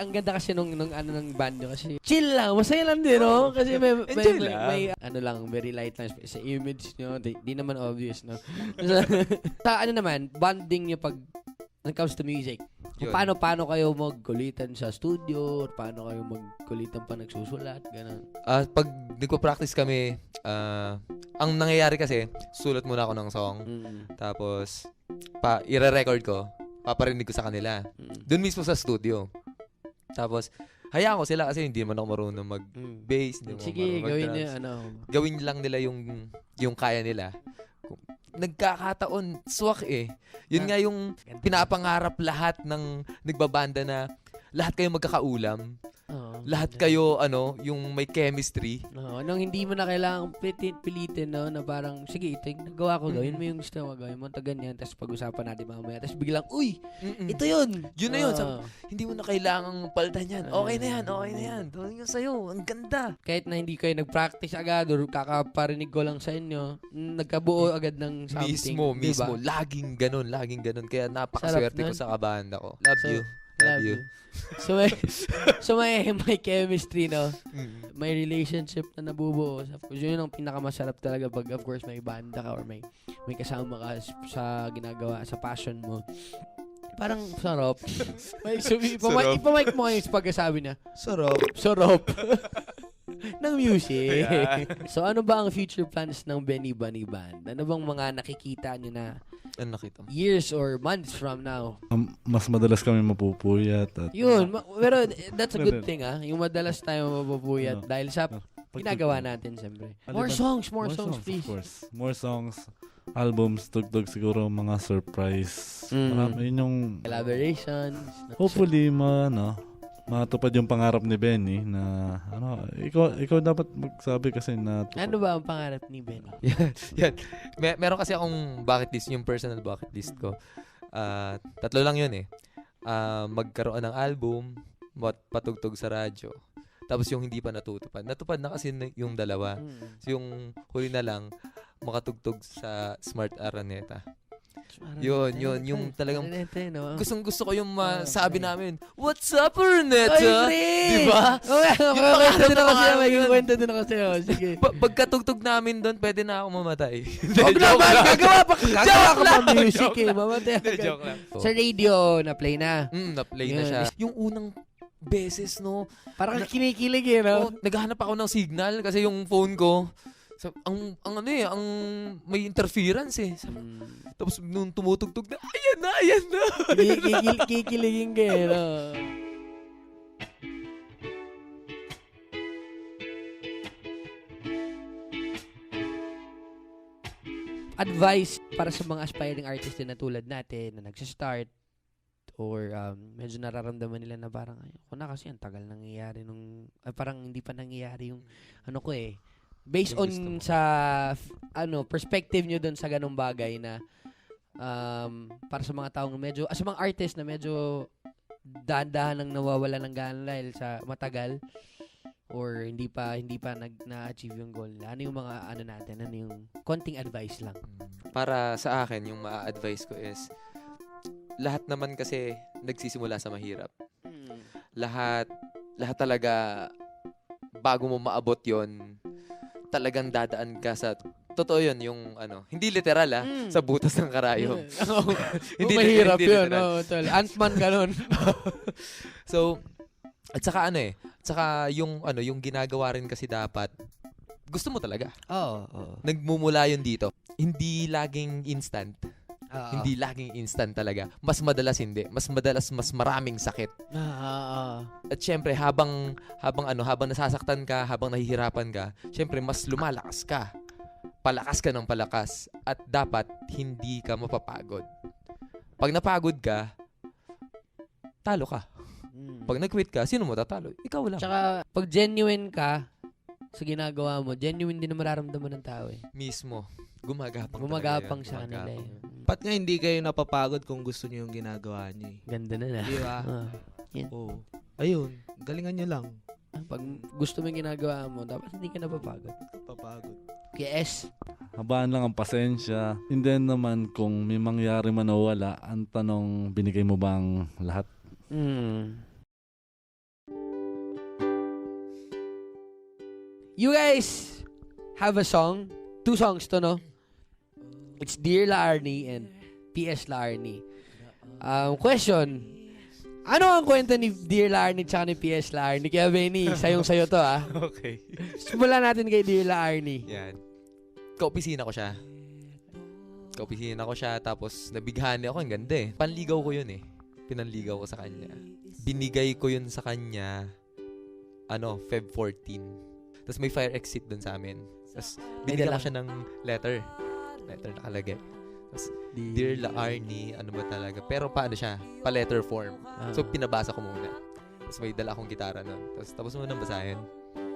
ang ganda kasi nung ano ng band nyo kasi chill lang, masaya lang din, no? Kasi may ano lang, very light lang sa image nyo, di naman obvious, no? Sa ano naman, bonding nyo pag when it comes to music, paano kayo magkulitan sa studio, paano kayo magkulitan pa nagsusulat, gano'n? Pag nagpo-practice kami, ang nangyayari kasi, sulat muna ako ng song, tapos i-re-record ko, paparinig ko sa kanila. Doon mismo sa studio. Tapos, hayaan ko sila kasi hindi man ako marunong mag-bass. Sige, gawin niya, Gawin lang nila yung kaya nila. Nagkakataon, swak eh. Yun nga yung pinapangarap lahat ng nagbabanda na lahat kayo magkakaulam. Lahat kayo, yung may chemistry. Nung hindi mo na kailangang pilitin, no? Na parang, sige, ito yung nagawa ko, gawin mo yung gusto mo, gawin mo ito ganyan, tapos pag-usapan natin mamaya. Tapos biglang, uy, ito yun! Yun na yun. Hindi mo na kailangang palitan yan. Okay na yan. Gawin yun sa'yo. Ang ganda. Kahit na hindi kayo nag-practice agad or kakaparinig ko lang sa inyo, nagkabuo agad ng something. Mismo. Laging ganun. Kaya napakaswerte ko sa kabanda ko. Love you. So may chemistry, no? May relationship na nabubuo. Yun ang pinakamasarap talaga pag of course may banda ka or may kasama ka sa ginagawa, sa passion mo. Parang sarap. Ipamic mo kayo sa pagkasabi niya. Sarap. ng music. So ano ba ang future plans ng Benny Bunny Band? Ano bang mga nakikita niyo na years or months from now? Mas madalas kami mapupuyat. Yun, pero that's a good thing, Yung madalas tayo mapupuyat dahil sa ginagawa natin, siyempre. More songs, please. Of course. More songs, albums, tugtog siguro, mga surprise. Marami yun yung collaborations. Hopefully, matupad yung pangarap ni Benny na ikaw dapat magsabi kasi na ano ba ang pangarap ni Benny? Yan. Meron kasi akong bucket list, yung personal bucket list ko. 3 lang yun eh. Magkaroon ng album, patugtog sa radyo. Tapos yung hindi pa natutupad. Natupad na kasi yung 2. So yung huli na lang, makatugtog sa Smart Araneta. Yun, yung talagang gustong-gusto ko yung masabi namin, "What's up, Araneta?" Diba? May kwento din ako sa'yo. Sige. Pagkatugtog namin doon, pwede na ako mamatay. Huwag naman, gagawa ka pa music eh. Mamatay ako. Joke lang. Sa radio, na-play na. Na-play na siya. Yung unang beses, no? Parang kinikilig eh, no? Naghahanap ako ng signal kasi yung phone ko, ang may interference eh. Tapos nung tumutugtog na, ayan na. Kikiligin ka eh, no? Advice para sa mga aspiring artist na tulad natin na nagsistart or medyo nararamdaman nila na parang ako na kasi ang tagal nangyayari parang hindi pa nangyayari yung ano ko eh. Based on sa perspective nyo dun sa ganung bagay na para sa mga taong medyo sa mga artist na medyo dahan-dahan nang nawawala ng gana dahil sa matagal or hindi pa na-achieve yung goal nila. Ano yung mga natin? Ano yung konting advice lang? Para sa akin, yung ma-advise ko is lahat naman kasi nagsisimula sa mahirap. Lahat talaga bago mo maabot yon, talagang dadaan ka sa totoo yun, yung hindi literal sa butas ng karayom. Hindi mahirap yun. Ant-Man ganun. So, at saka yung ginagawa rin kasi dapat gusto mo talaga. Nagmumula yun dito. Hindi laging instant. Hindi laging instant talaga. Mas madalas hindi. Mas madalas mas maraming sakit. At syempre habang nasasaktan ka, habang nahihirapan ka, syempre mas lumalakas ka. Palakas ka ng palakas at dapat hindi ka mapapagod. Pag napagod ka, talo ka. Pag nag-quit ka, sino mo tatalo? Ikaw lang. Tsaka pag genuine ka sa ginagawa mo, genuine din na mararamdaman ng tao eh. Mismo. Gumagapang sa kanila eh. Ba't nga hindi kayo napapagod kung gusto niyo yung ginagawa niyo? Ganda na. Di ba? Oo. Ayun, galingan niyo lang. Pag gusto mo yung ginagawa mo, dapat hindi ka napapagod. Yes. Habaan lang ang pasensya. And then naman, kung may mangyari man o wala, ang tanong, binigay mo ba ang lahat? You guys have a song. 2 songs to, no? It's Dear La Arnie and PS La Arnie. Question. Ano ang kwento ni Dear La Arnie tsaka ni PS La Arnie? Kaya Benny, sayong-sayo to, ah. Okay. Simulan natin kay Dear La Arnie. Yan. Kaopisina ko siya. Tapos nabighani ako. Ang ganda eh. Panligaw ko yun eh. Pinanligaw ko sa kanya. Binigay ko yun sa kanya, Feb 14. Tapos may fire exit dun sa amin. Tapos binigyan ko siya ng letter. Letter nakalagay. Tapos, Dear La Arnie, ano ba talaga? Pero paano siya? Pa-letter form. So, pinabasa ko muna. Tapos may dala akong gitara nun. Tapos mo nang basahin.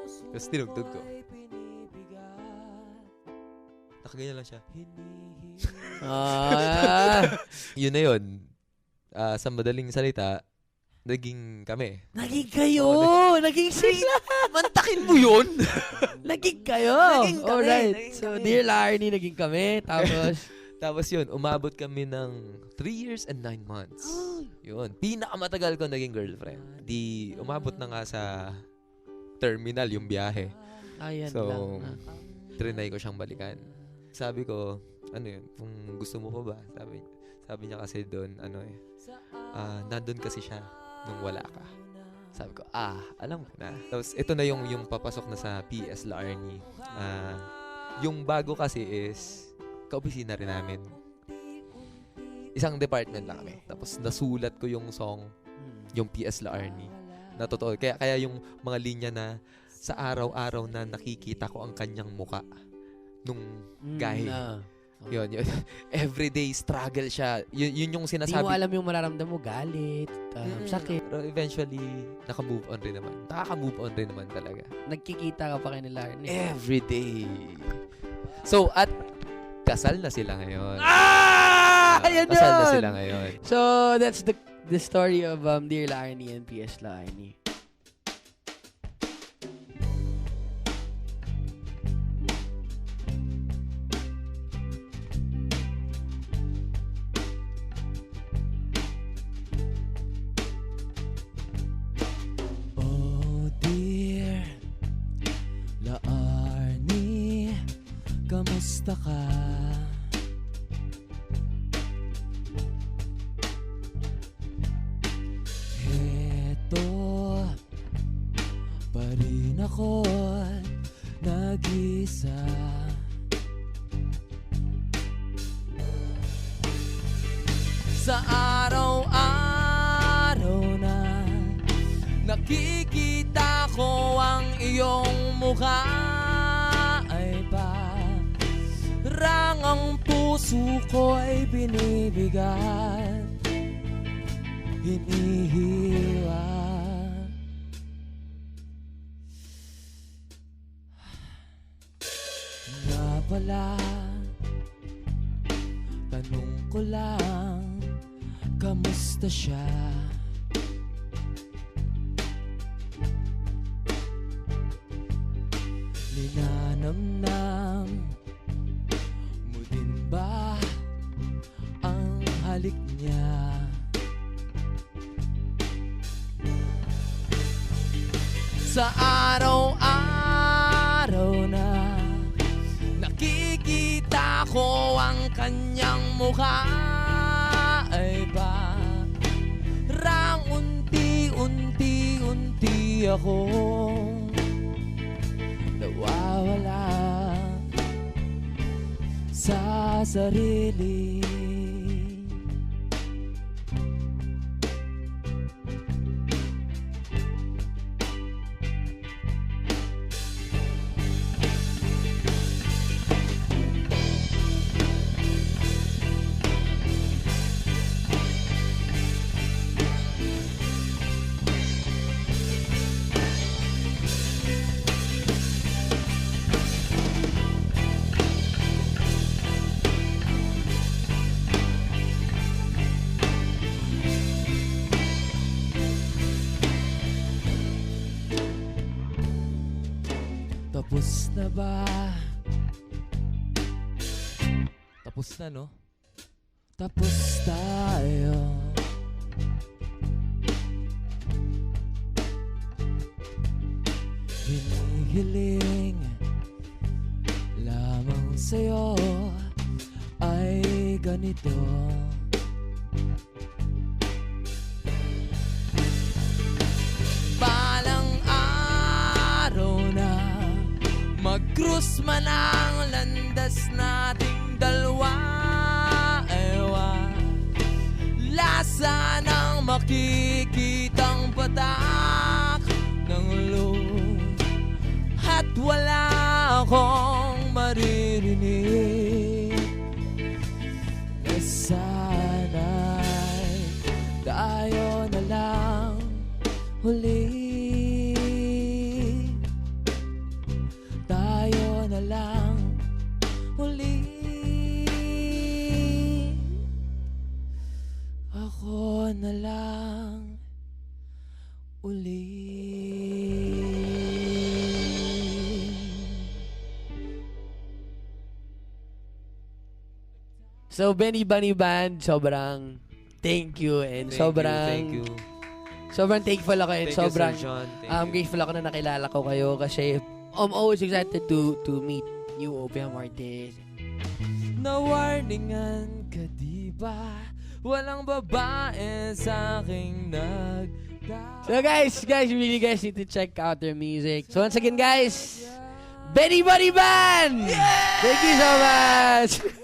Tapos tinugtog ko. Nakaganyan lang siya. Yun na yun. Sa madaling salita, naging kami. Naging kayo! Naging sila! Mantakin mo yun! Naging kayo! Naging kami! Alright. Naging So, kami. Dear La Arnie, naging kami. Tapos yun, umabot kami ng 3 years and 9 months. Yun. Pinakamatagal ko naging girlfriend. Di, umabot na nga sa terminal yung biyahe. Ayan So, lang. trinay ko siyang balikan. Sabi ko, ano yun, kung gusto mo pa ba? Sabi niya kasi doon, nandun kasi siya nung wala ka. Sabi ko, alam ko na. Tapos, ito na yung papasok na sa PS La Arnie. Yung bago kasi is, kaopisina rin namin. Isang department lang kami. Tapos, nasulat ko yung song, yung PS La Arnie. Na totoo. Kaya yung mga linya na sa araw-araw na nakikita ko ang kanyang muka nung guy. Yun. Everyday struggle siya. Yun yung sinasabi. Di mo alam yung mararamdam mo, galit, sakit. Pero eventually, naka-move on rin naman. Nakaka-move on rin naman talaga. Nagkikita ka pa kay nila. Everyday. So, at kasal na sila ngayon. Ayan Kasal na yun! sila ngayon. So, that's the story of Dear La Arnie and PS La Arnie. Oh dear La Arnie, kamusta ka? Heto pa rin ako nag-isa. Sa araw-araw na nakikita ko ang iyong mukha, ay parang ang puso ko ay binibigat, hinihiwa. Nga pala, tanong ko lang, kamusta siya? Ninanamnam mo din ba ang halik niya? Sa araw-araw na nakikita ko ang kanyang mukha, ay parang unti-unti akong nawawala sa sarili. Tapos na ba? Tapos na, no? Tapos tayo. hiling lamang sa'yo ay ganito. Balang araw na mag-cruise man ang landas nating dalawa, lasa ng makikitang patak ng loob at wala akong maririnig na sana'y tayo na lang huli. Tayo na lang huli. Ako na lang uli. So, Benny Bunny Band, sobrang thank you and Thank you. sobrang thankful ako and Thank you, sobrang Sir John. Thank you. grateful ako na nakilala ko kayo kasi I'm always excited to meet new OPM artists. Nawarningan ka diba? Walang babae sa aking So guys, really guys need to check out their music. So once again guys, Benny Bunny Band! Thank you so much!